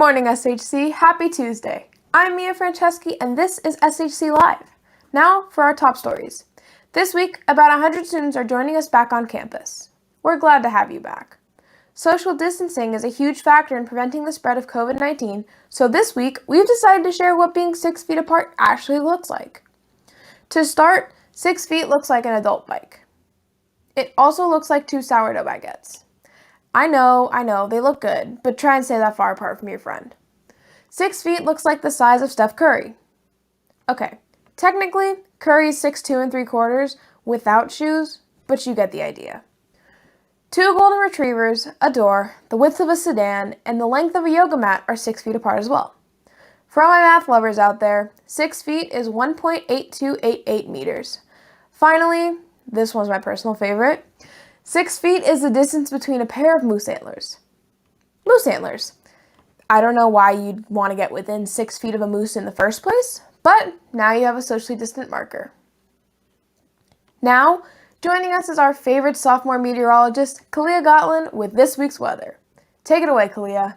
morning, SHC. Happy Tuesday. I'm Mia Franceschi, and this is SHC Live. Now for our top stories. This week, about 100 students are joining us back on campus. We're glad to have you back. Social distancing is a huge factor in preventing the spread of COVID-19, so this week, we've decided to share what being 6 feet apart actually looks like. To start, 6 feet looks like an adult bike. It also looks like 2 sourdough baguettes. I know, they look good, but try and stay that far apart from your friend. 6 feet looks like the size of Steph Curry. Okay, technically, Curry is 6'2 3/4 without shoes, but you get the idea. 2 golden retrievers, a door, the width of a sedan, and the length of a yoga mat are 6 feet apart as well. For all my math lovers out there, 6 feet is 1.8288 meters. Finally, this one's my personal favorite. 6 feet is the distance between a pair of moose antlers. Moose antlers. I don't know why you'd want to get within 6 feet of a moose in the first place, but now you have a socially distant marker. Now, joining us is our favorite sophomore meteorologist, Kalia Gotland, with this week's weather. Take it away, Kalia.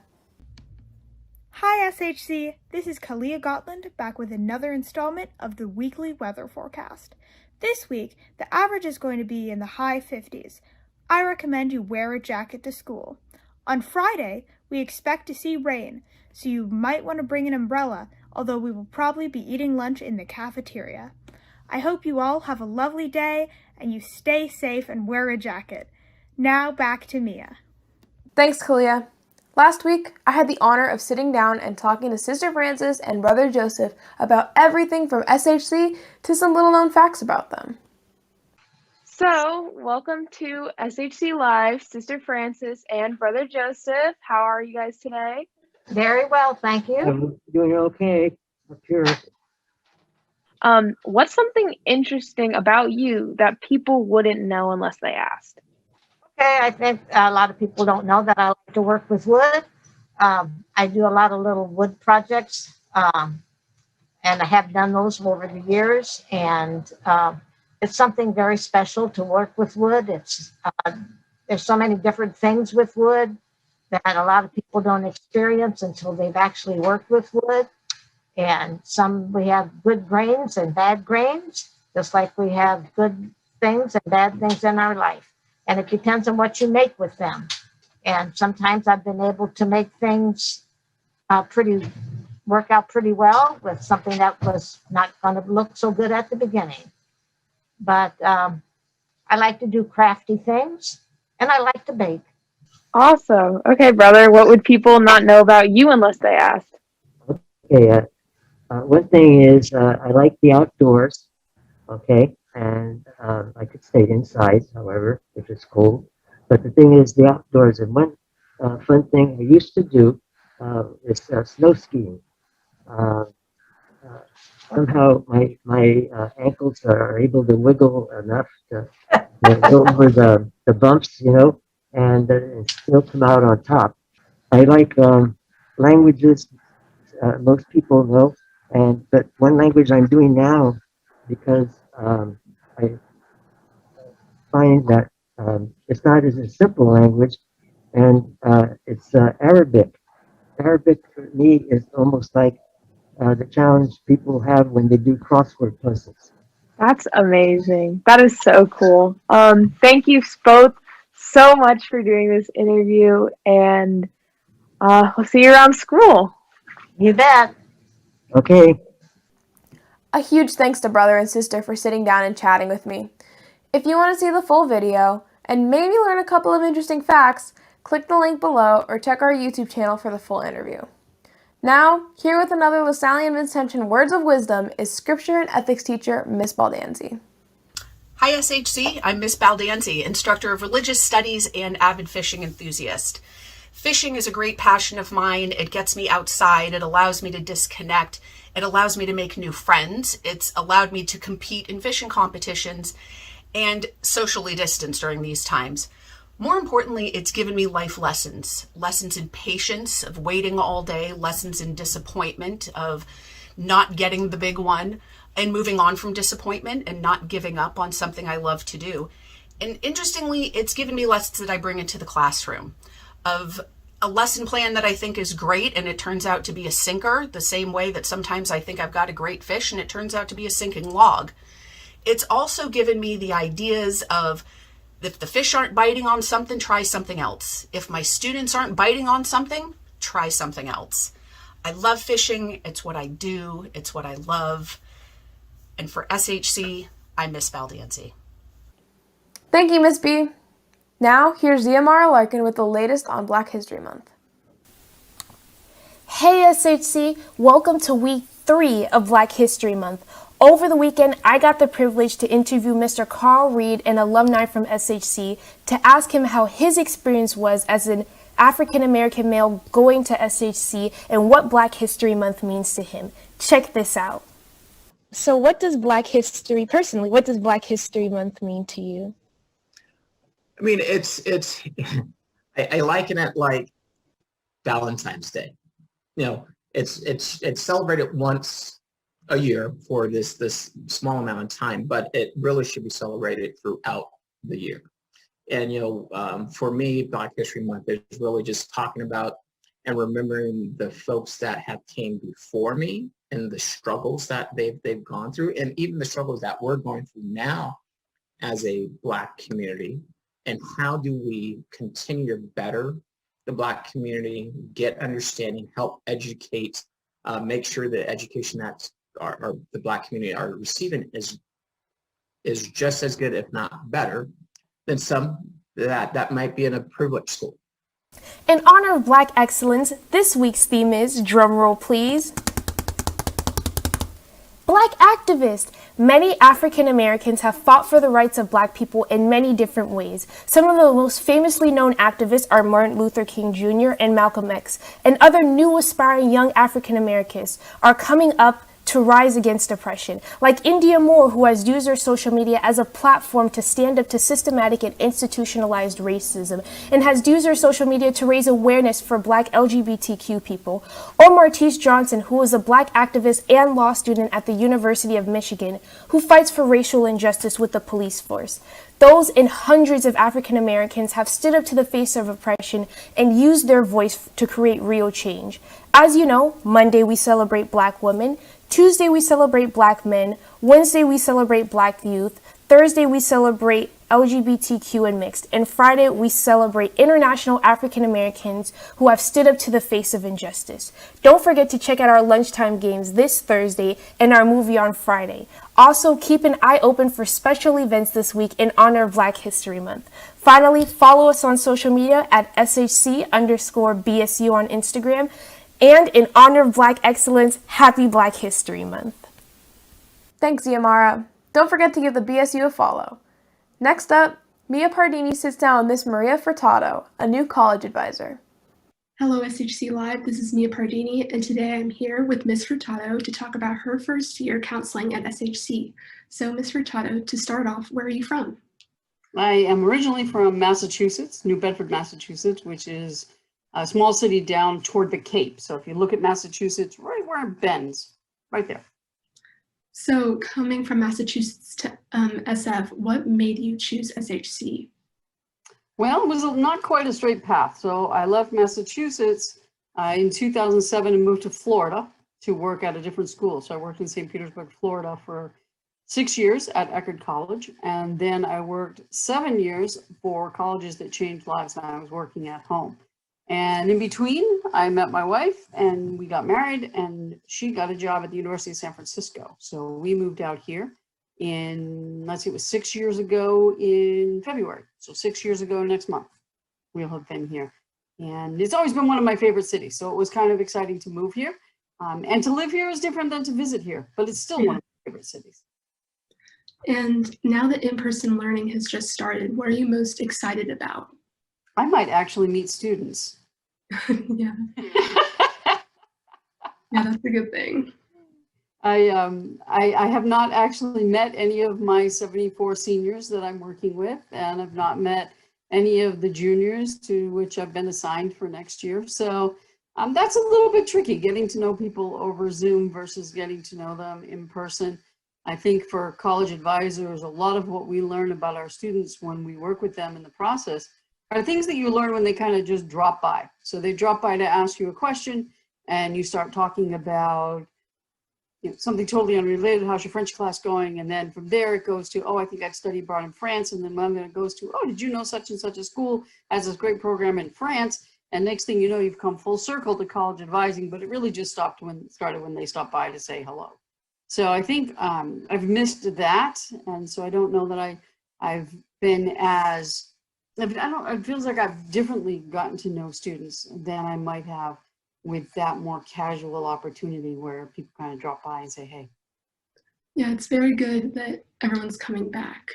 Hi SHC, this is Kalia Gotland back with another installment of the weekly weather forecast. This week, the average is going to be in the high 50s. I recommend you wear a jacket to school. On Friday, we expect to see rain, so you might want to bring an umbrella, although we will probably be eating lunch in the cafeteria. I hope you all have a lovely day and you stay safe and wear a jacket. Now back to Mia. Thanks, Kalia. Last week, I had the honor of sitting down and talking to Sister Frances and Brother Joseph about everything from SHC to some little-known facts about them. So, welcome to SHC Live, Sister Frances and Brother Joseph. How are you guys today? Very well, thank you. I'm doing okay up here. What's something interesting about you that people wouldn't know unless they asked? Okay, I think a lot of people don't know that I like to work with wood. I do a lot of little wood projects, and I have done those over the years, and it's something very special to work with wood. It's there's so many different things with wood that a lot of people don't experience until they've actually worked with wood. And we have good grains and bad grains, just like we have good things and bad things in our life. And it depends on what you make with them. And sometimes I've been able to make things work out pretty well with something that was not going to look so good at the beginning. But I like to do crafty things, and I like to bake. Awesome. Okay, brother, what would people not know about you unless they asked? Okay, one thing is I like the outdoors, okay, and I could stay inside, however, if it's cold. But the thing is the outdoors, and one fun thing I used to do is snow skiing. Somehow my ankles are able to wiggle enough to go over the bumps, and still come out on top. I like languages. Most people know, but one language I'm doing now because I find that it's not as a simple language, and it's Arabic. Arabic for me is almost like the challenge people have when they do crossword puzzles. That's amazing. That is so cool. Thank you both so much for doing this interview, and we'll see you around school. You bet. Okay. A huge thanks to Brother and Sister for sitting down and chatting with me. If you want to see the full video and maybe learn a couple of interesting facts, click the link below or check our YouTube channel for the full interview. Now, here with another LaSalle and Vincention Words of Wisdom is Scripture and Ethics teacher Miss Baldanzi. Hi SHC, I'm Miss Baldanzi, instructor of religious studies and avid fishing enthusiast. Fishing is a great passion of mine. It gets me outside. It allows me to disconnect. It allows me to make new friends. It's allowed me to compete in fishing competitions and socially distance during these times. More importantly, it's given me life lessons in patience, of waiting all day, lessons in disappointment, of not getting the big one, and moving on from disappointment and not giving up on something I love to do. And interestingly, it's given me lessons that I bring into the classroom of a lesson plan that I think is great, and it turns out to be a sinker, the same way that sometimes I think I've got a great fish and it turns out to be a sinking log. It's also given me the ideas of, if the fish aren't biting on something, try something else. If my students aren't biting on something, try something else. I love fishing. It's what I do. It's what I love. And for SHC, I miss Baldienzi. Thank you, Miss B. Now, here's Ziamara Larkin with the latest on Black History Month. Hey SHC, welcome to week 3 of Black History Month. Over the weekend, I got the privilege to interview Mr. Carl Reed, an alumni from SHC, to ask him how his experience was as an African-American male going to SHC and what Black History Month means to him. Check this out. So what does Black History Month mean to you? I mean, I liken it like Valentine's Day. You know, it's celebrated once a year for this small amount of time, but it really should be celebrated throughout the year. And, for me, Black History Month is really just talking about and remembering the folks that have came before me and the struggles that they've gone through, and even the struggles that we're going through now as a Black community. And how do we continue to better the Black community, get understanding, help educate, make sure the education that the Black community are receiving is just as good, if not better, than some that might be in a privileged school. In honor of Black excellence, this week's theme is, drumroll please, Black activist. Many African Americans have fought for the rights of Black people in many different ways. Some of the most famously known activists are Martin Luther King Jr. and Malcolm X, and other new aspiring young African Americans are coming up to rise against oppression, like India Moore, who has used her social media as a platform to stand up to systematic and institutionalized racism, and has used her social media to raise awareness for Black LGBTQ people, or Martise Johnson, who is a Black activist and law student at the University of Michigan, who fights for racial injustice with the police force. Those and hundreds of African Americans have stood up to the face of oppression and used their voice to create real change. As you know, Monday we celebrate Black women, Tuesday we celebrate Black men, Wednesday we celebrate Black youth, Thursday we celebrate LGBTQ and mixed, and Friday we celebrate International African Americans who have stood up to the face of injustice. Don't forget to check out our lunchtime games this Thursday and our movie on Friday. Also, keep an eye open for special events this week in honor of Black History Month. Finally, follow us on social media at SHC_BSU on Instagram. And in honor of Black excellence, happy Black History Month. Thanks, Ziamara. Don't forget to give the BSU a follow. Next up, Mia Pardini sits down with Miss Maria Furtado, a new college advisor. Hello, SHC Live. This is Mia Pardini, and today I'm here with Ms. Furtado to talk about her first year counseling at SHC. So, Ms. Furtado, to start off, where are you from? I am originally from Massachusetts, New Bedford, Massachusetts, which is a small city down toward the Cape. So if you look at Massachusetts, right where it bends, right there. So coming from Massachusetts to SF, what made you choose SHC? Well, it was not quite a straight path. So I left Massachusetts in 2007 and moved to Florida to work at a different school. So I worked in St. Petersburg, Florida for 6 years at Eckerd College. And then I worked 7 years for colleges that changed lives, and I was working at home. And in between, I met my wife and we got married, and she got a job at the University of San Francisco. So we moved out here in, let's see, it was 6 years ago in February. So 6 years ago next month, we'll have been here. And it's always been one of my favorite cities. So it was kind of exciting to move here. And to live here is different than to visit here, but it's still one of my favorite cities. And now that in-person learning has just started, what are you most excited about? I might actually meet students. Yeah. Yeah, that's a good thing. I have not actually met any of my 74 seniors that I'm working with, and I've not met any of the juniors to which I've been assigned for next year. So that's a little bit tricky, getting to know people over Zoom versus getting to know them in person. I think for college advisors, a lot of what we learn about our students when we work with them in the process are things that you learn when they kind of just drop by. So they drop by to ask you a question, and you start talking about something totally unrelated. How's your French class going? And then from there it goes to, oh, I think I'd study abroad in France. And then it goes to, oh, did you know such and such a school has this great program in France? And next thing you know, you've come full circle to college advising, but it really just started when they stopped by to say hello. So I think I've missed that. And so I don't know that I've been as, it feels like I've differently gotten to know students than I might have with that more casual opportunity where people kind of drop by and say, hey. Yeah, it's very good that everyone's coming back.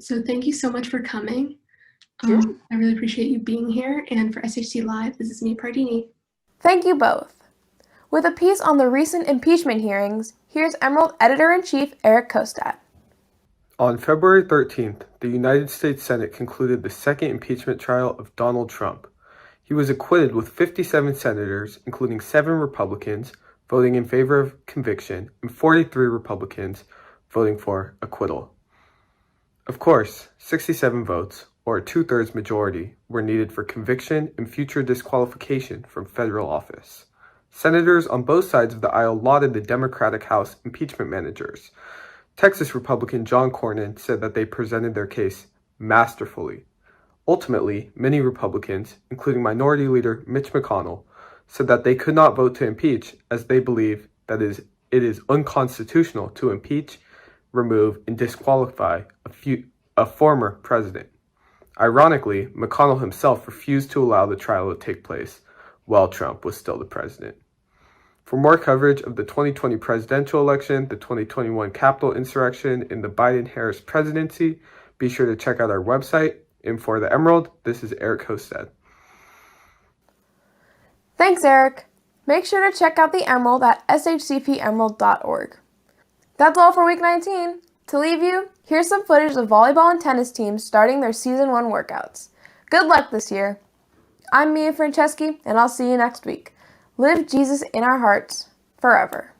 So thank you so much for coming. Sure. I really appreciate you being here. And for SHC Live, this is Mia Pardini. Thank you both. With a piece on the recent impeachment hearings, here's Emerald Editor-in-Chief Eric Kostat. On February 13th, the United States Senate concluded the second impeachment trial of Donald Trump. He was acquitted with 57 senators, including 7 Republicans, voting in favor of conviction, and 43 Republicans voting for acquittal. Of course, 67 votes, or a 2/3 majority, were needed for conviction and future disqualification from federal office. Senators on both sides of the aisle lauded the Democratic House impeachment managers. Texas Republican John Cornyn said that they presented their case masterfully. Ultimately, many Republicans, including Minority Leader Mitch McConnell, said that they could not vote to impeach as they believe that it is unconstitutional to impeach, remove, and disqualify a former president. Ironically, McConnell himself refused to allow the trial to take place while Trump was still the president. For more coverage of the 2020 presidential election, the 2021 Capitol insurrection, and the Biden-Harris presidency, be sure to check out our website. And for the Emerald, this is Eric Hosted. Thanks, Eric. Make sure to check out the Emerald at shcpemerald.org. That's all for Week 19. To leave you, here's some footage of volleyball and tennis teams starting their Season 1 workouts. Good luck this year. I'm Mia Franceschi, and I'll see you next week. Live Jesus in our hearts forever.